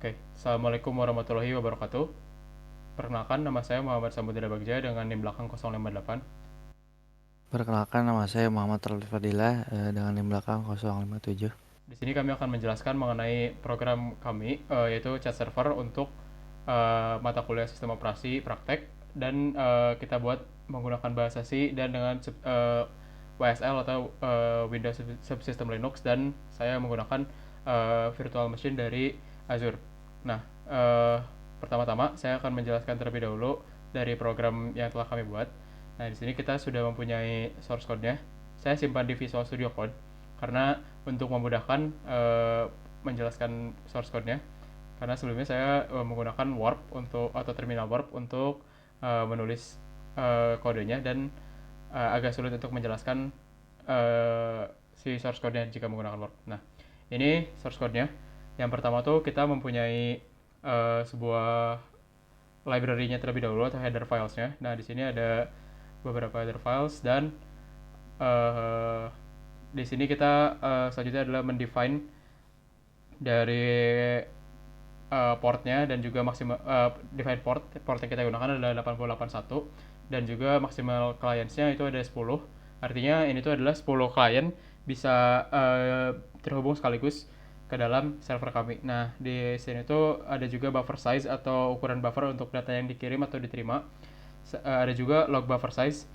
Oke, Assalamualaikum warahmatullahi wabarakatuh. Perkenalkan, nama saya Muhammad Samudra Bagja dengan NIM belakang 058. Perkenalkan, nama saya Muhammad Rafli Fadilah dengan NIM belakang 057. Di sini kami akan menjelaskan mengenai program kami, yaitu chat server untuk mata kuliah sistem operasi praktek, dan kita buat menggunakan bahasa C dan dengan WSL atau Windows Subsystem Linux, dan saya menggunakan virtual machine dari Azure. Nah, pertama-tama saya akan menjelaskan terlebih dahulu dari program yang telah kami buat. Nah, di sini kita sudah mempunyai source code-nya. Saya simpan di Visual Studio Code karena untuk memudahkan menjelaskan source code-nya. Karena sebelumnya saya menggunakan Warp untuk atau terminal Warp untuk menulis kodenya, dan agak sulit untuk menjelaskan si source code-nya jika menggunakan Warp. Nah, ini source code-nya. Yang pertama tuh kita mempunyai sebuah library-nya terlebih dahulu atau header files-nya. Nah, di sini ada beberapa header files, dan uh, di sini kita selanjutnya adalah mendefine dari portnya, dan juga maksimal define port yang kita gunakan adalah 8081, dan juga maksimal clients-nya itu ada 10. Artinya ini tuh adalah 10 klien bisa terhubung sekaligus ke dalam server kami. Nah, di sini tuh ada juga buffer size atau ukuran buffer untuk data yang dikirim atau diterima. Ada juga log buffer size.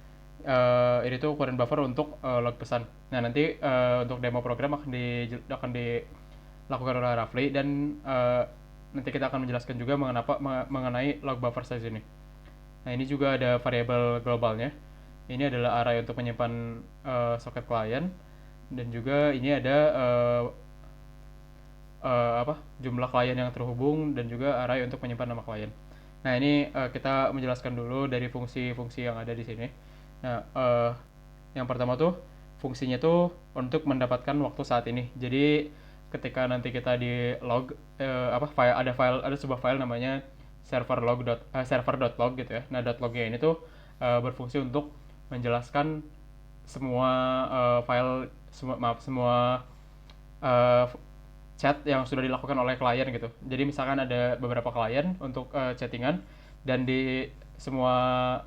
Ini tuh ukuran buffer untuk log pesan. Nah, nanti untuk demo program akan dilakukan oleh Rafli, dan nanti kita akan menjelaskan juga mengenai log buffer size ini. Nah, ini juga ada variabel globalnya. Ini adalah array untuk menyimpan soket klien, dan juga ini ada jumlah klien yang terhubung, dan juga array untuk menyimpan nama klien. Nah, ini kita menjelaskan dulu dari fungsi-fungsi yang ada di sini. Nah, yang pertama tuh fungsinya tuh untuk mendapatkan waktu saat ini. Jadi ketika nanti kita di log ada sebuah file namanya server.log gitu ya. Nah, .lognya ini tuh berfungsi untuk menjelaskan semua file semua uh, chat yang sudah dilakukan oleh klien gitu. Jadi misalkan ada beberapa klien untuk chattingan, dan di semua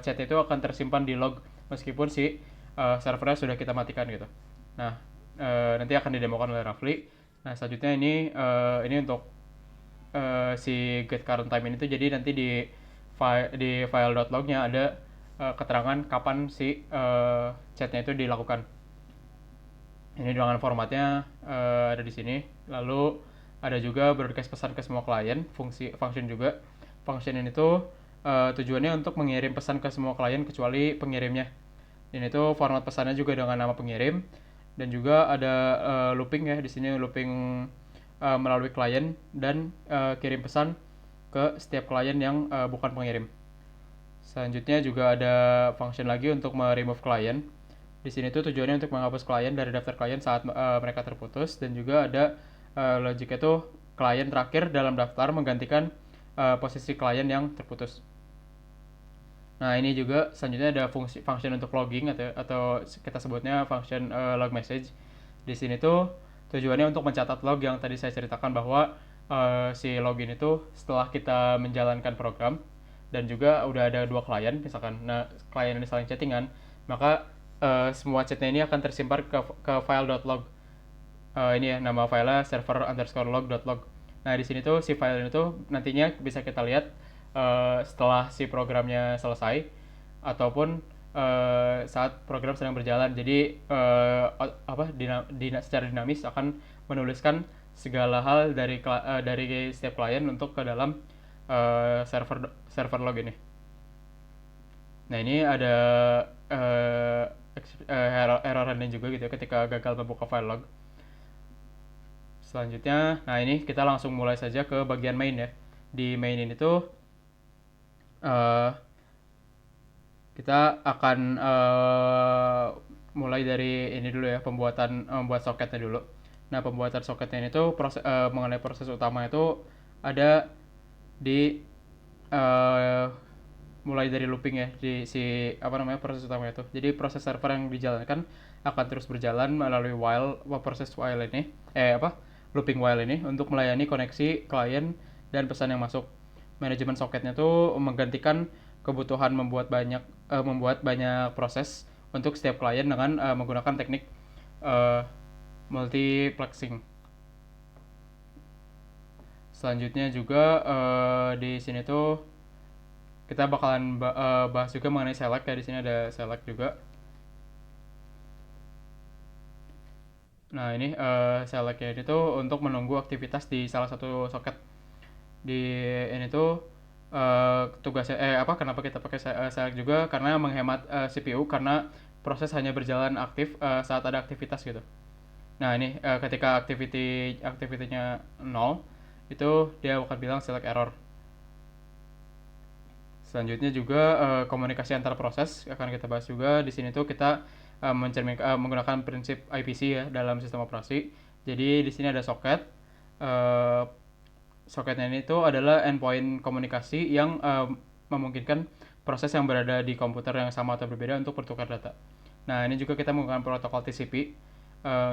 chat itu akan tersimpan di log meskipun si servernya sudah kita matikan gitu. Nah, nanti akan didemokan oleh Rafli. Nah, selanjutnya ini untuk si get current time ini tuh, jadi nanti di file.lognya ada keterangan kapan si chatnya itu dilakukan. Ini dengan formatnya ada di sini. Lalu ada juga broadcast pesan ke semua klien, function juga. Function ini tuh tujuannya untuk mengirim pesan ke semua klien kecuali pengirimnya. Ini tuh format pesannya juga dengan nama pengirim, dan juga ada looping ya di sini, looping melalui klien, dan kirim pesan ke setiap klien yang bukan pengirim. Selanjutnya juga ada function lagi untuk remove klien. Di sini tuh tujuannya untuk menghapus klien dari daftar klien saat mereka terputus, dan juga ada logiknya tuh klien terakhir dalam daftar menggantikan posisi klien yang terputus. Nah, ini juga selanjutnya ada function untuk logging atau kita sebutnya function log message. Di sini tuh tujuannya untuk mencatat log yang tadi saya ceritakan, bahwa si login itu setelah kita menjalankan program, dan juga udah ada dua klien misalkan. Nah, klien ini saling chattingan, maka semua chatnya ini akan tersimpan ke file.log. Ini ya nama filenya server_log.log. Nah, di sini tuh si file ini tuh nantinya bisa kita lihat setelah si programnya selesai, ataupun saat program sedang berjalan. Jadi secara dinamis akan menuliskan segala hal dari setiap klien untuk ke dalam server log ini. Nah, ini ada error handling juga gitu ya ketika gagal membuka file log. Selanjutnya, nah ini kita langsung mulai saja ke bagian main ya. Di main ini tuh uh, kita akan mulai dari ini dulu ya, membuat soketnya dulu. Nah, pembuatan soketnya ini tuh mengenai proses utama itu ada di uh, mulai dari looping ya, di si proses utama itu. Jadi proses server yang dijalankan akan terus berjalan melalui proses while ini looping while ini untuk melayani koneksi klien dan pesan yang masuk. Manajemen soketnya tuh menggantikan kebutuhan membuat banyak proses untuk setiap klien dengan menggunakan teknik uh, multiplexing. Selanjutnya juga di sini tuh kita bakalan bahas juga mengenai select ya. Di sini ada select juga. Nah, ini selectnya ini tuh untuk menunggu aktivitas di salah satu soket. Di ini tuh tugasnya kenapa kita pakai select juga, karena menghemat CPU karena proses hanya berjalan aktif saat ada aktivitas gitu. Nah, ini ketika aktivitinya 0, itu dia akan bilang select error. Selanjutnya juga komunikasi antar proses akan kita bahas juga. Di sini tuh kita menggunakan prinsip IPC ya dalam sistem operasi. Jadi di sini ada soket. Uh, Soketnya ini tuh adalah endpoint komunikasi yang memungkinkan proses yang berada di komputer yang sama atau berbeda untuk bertukar data. Nah, ini juga kita menggunakan protokol TCP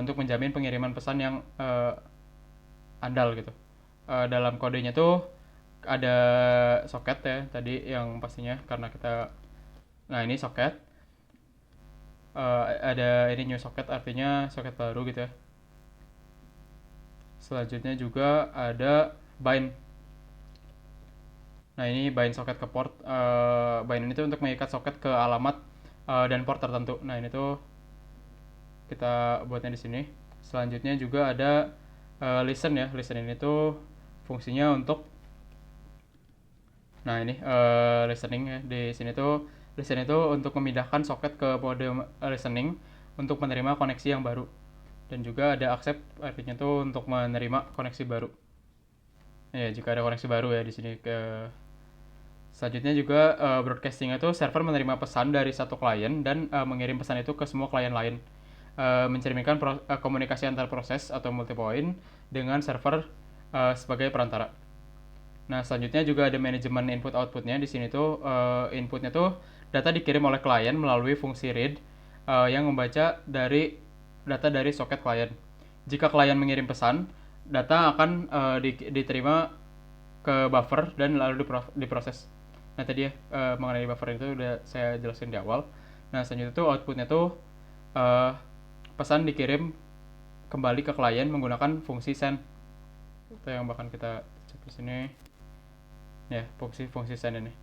untuk menjamin pengiriman pesan yang andal gitu. Dalam kodenya tuh ada soket ya tadi yang pastinya karena kita, nah ini soket, ada ini new soket artinya soket baru gitu ya. Selanjutnya juga ada bind. Nah, ini bind soket ke port. Bind ini tuh untuk mengikat soket ke alamat dan port tertentu. Nah, ini tuh kita buatnya di sini. Selanjutnya juga ada listen ya. Listen ini tuh fungsinya untuk, nah ini listening ya. Di sini tuh listen itu untuk memindahkan soket ke mode listening untuk menerima koneksi yang baru. Dan juga ada accept, artinya tuh untuk menerima koneksi baru. Ya, jika ada koneksi baru ya di sini ke. Selanjutnya juga broadcasting itu server menerima pesan dari satu klien dan mengirim pesan itu ke semua klien lain. Mencerminkan komunikasi antar proses atau multipoint dengan server sebagai perantara. Nah, selanjutnya juga ada manajemen input outputnya. Di sini tuh inputnya tuh data dikirim oleh klien melalui fungsi read yang membaca dari data dari soket klien. Jika klien mengirim pesan, data akan diterima ke buffer dan lalu diproses. Nah, tadi ya mengenai buffer itu udah saya jelaskan di awal. Nah, selanjutnya tuh outputnya tuh pesan dikirim kembali ke klien menggunakan fungsi send. Itu yang bahkan kita cek di sini. Ya, fungsi send ini.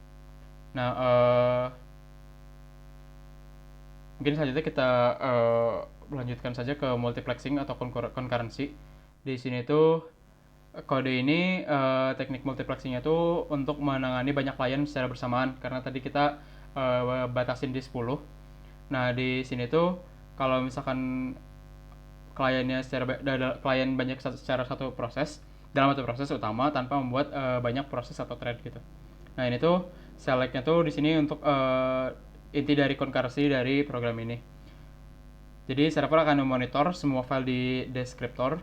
Nah, mungkin selanjutnya kita lanjutkan saja ke multiplexing atau concurrency. Di sini tuh kode ini teknik multiplexingnya tuh untuk menangani banyak klien secara bersamaan karena tadi kita batasin di 10. Nah, di sini tuh kalau misalkan klien banyak secara satu proses dalam satu proses utama tanpa membuat banyak proses atau thread gitu. Nah, ini tuh selectnya tuh di sini untuk inti dari concurrency dari program ini. Jadi server akan memonitor semua file di descriptor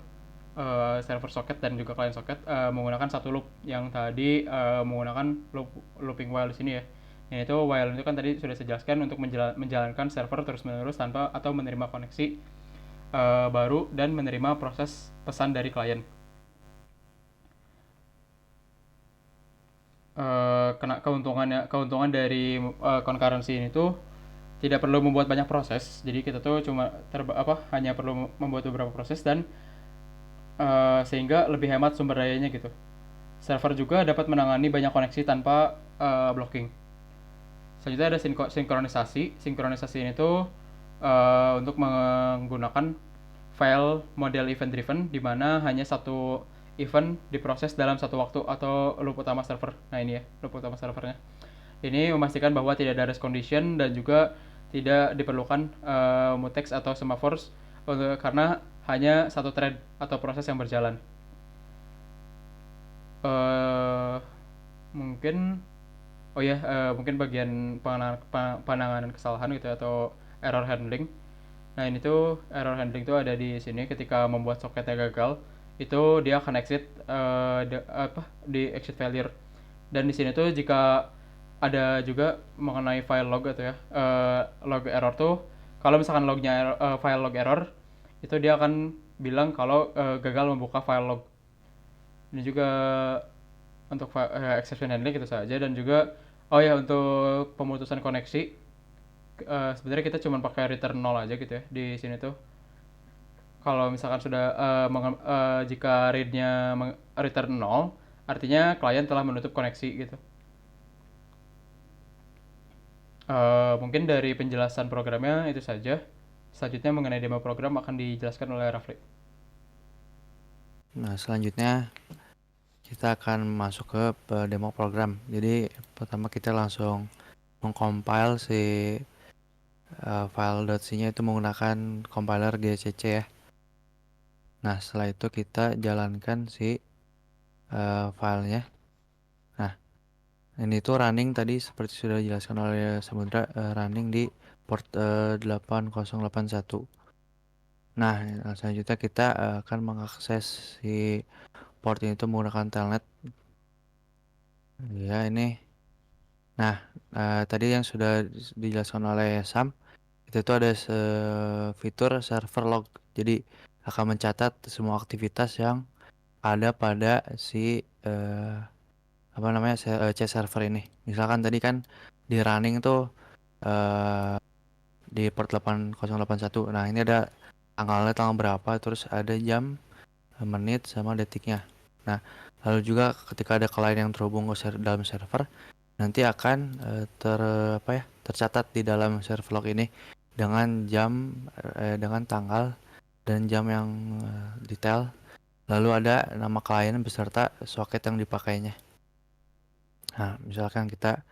server socket dan juga client socket menggunakan satu loop yang tadi menggunakan looping while di sini ya. Yang itu while itu kan tadi sudah saya jelaskan untuk menjalankan server terus-menerus tanpa atau menerima koneksi baru dan menerima proses pesan dari klien. Keuntungan dari concurrency ini tuh tidak perlu membuat banyak proses, jadi kita tuh cuma hanya perlu membuat beberapa proses dan sehingga lebih hemat sumber dayanya gitu. Server juga dapat menangani banyak koneksi tanpa blocking. Selanjutnya ada sinkronisasi. Sinkronisasi ini tuh untuk menggunakan file model event driven di mana hanya satu event diproses dalam satu waktu atau loop utama server. Nah, ini ya loop utama servernya. Ini memastikan bahwa tidak ada rest condition dan juga tidak diperlukan mutex atau semaphores karena hanya satu thread atau proses yang berjalan. Mungkin bagian penanganan kesalahan gitu atau error handling. Nah, ini tuh error handling tuh ada di sini ketika membuat soketnya gagal. Itu dia akan exit di exit failure. Dan di sini tuh jika ada juga mengenai file log atau ya log error tuh, kalau misalkan file log error itu dia akan bilang kalau gagal membuka file log. Ini juga untuk exception handling gitu saja, dan juga oh ya untuk pemutusan koneksi sebenarnya kita cuma pakai return 0 aja gitu ya di sini tuh. Kalau misalkan sudah jika read-nya return 0, artinya klien telah menutup koneksi gitu. Mungkin dari penjelasan programnya itu saja. Selanjutnya mengenai demo program akan dijelaskan oleh Rafli. Nah, selanjutnya kita akan masuk ke demo program. Jadi pertama kita langsung mengcompile si file.c-nya itu menggunakan compiler GCC ya. Nah, setelah itu kita jalankan si filenya. Nah, ini tuh running tadi seperti sudah dijelaskan oleh Samudra, running di port 8081. Nah, selanjutnya kita akan mengakses si port ini tuh menggunakan telnet. Ya, ini. Nah, tadi yang sudah dijelaskan oleh Sam, itu tuh ada fitur server log. Jadi akan mencatat semua aktivitas yang ada pada si apa namanya C server ini. Misalkan tadi kan di running tuh di port 8081. Nah, ini ada tanggalnya tanggal berapa, terus ada jam, menit sama detiknya. Nah, lalu juga ketika ada klien yang terhubung ke dalam server, nanti akan tercatat di dalam server log ini dengan jam, dengan tanggal dan jam yang detail. Lalu ada nama klien beserta soket yang dipakainya. Nah, misalkan kita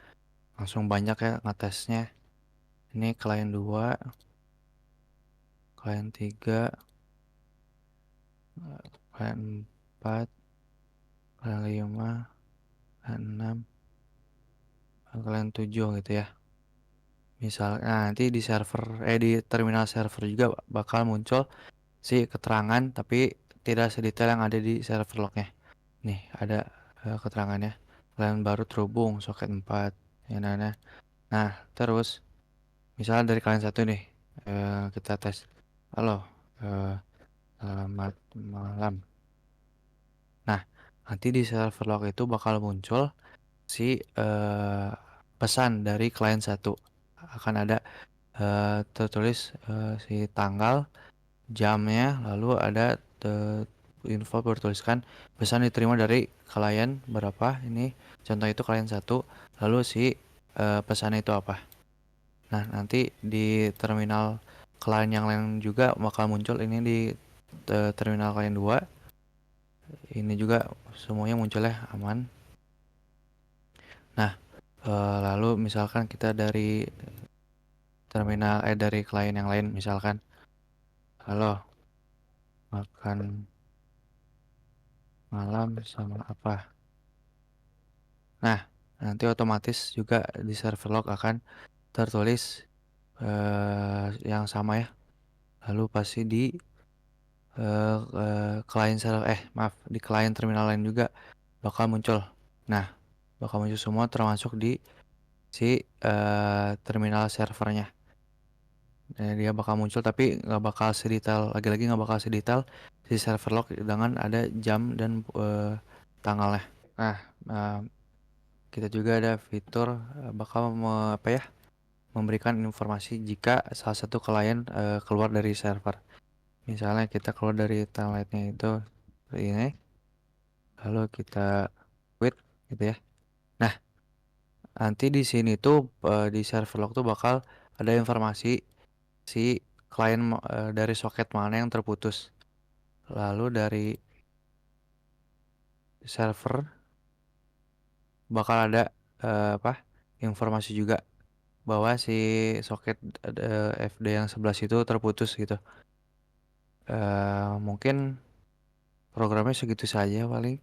langsung banyak ya ngetesnya. Ini klien 2, klien 3, klien 4, klien 5, klien 6, klien 7 gitu ya. Misalnya nanti di di terminal server juga bakal muncul si keterangan tapi tidak sedetail yang ada di server lognya. Nih ada keterangannya. Klien baru terhubung soket 4. Ya, nah, terus misalnya dari klien 1 nih, kita tes. Halo, selamat malam. Nah, nanti di server log itu bakal muncul si pesan dari klien 1. Akan ada tertulis si tanggal, jamnya, lalu ada info bertuliskan pesan diterima dari klien berapa. Ini contoh itu klien 1, lalu si pesannya itu apa. Nah, nanti di terminal klien yang lain juga bakal muncul ini di terminal klien 2. Ini juga semuanya munculnya aman. Nah, lalu misalkan kita dari terminal dari klien yang lain, misalkan halo, makan malam sama apa. Nah, nanti otomatis juga di server log akan tertulis yang sama ya. Lalu pasti di klien server di klien terminal lain juga bakal muncul. Nah, bakal muncul semua termasuk di si terminal servernya. Dia bakal muncul tapi nggak bakal sedetail, lagi-lagi nggak bakal sedetail si server log dengan ada jam dan tanggalnya. Nah, kita juga ada fitur bakal memberikan informasi jika salah satu klien keluar dari server. Misalnya kita keluar dari telnetnya itu seperti ini, lalu kita quit gitu ya. Nah, nanti di sini tuh di server log tuh bakal ada informasi si klien dari soket mana yang terputus. Lalu dari server bakal ada informasi juga bahwa si soket FD yang 11 itu terputus gitu. Mungkin programnya segitu saja paling.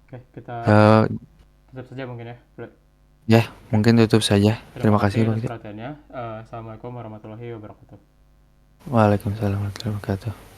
Oke, kita Uh, tutup saja mungkin ya. ya, mungkin tutup saja. Terima Terima kasih kasih Pak. atas perhatiannya. Assalamualaikum warahmatullahi wabarakatuh. Waalaikumsalam warahmatullahi wabarakatuh.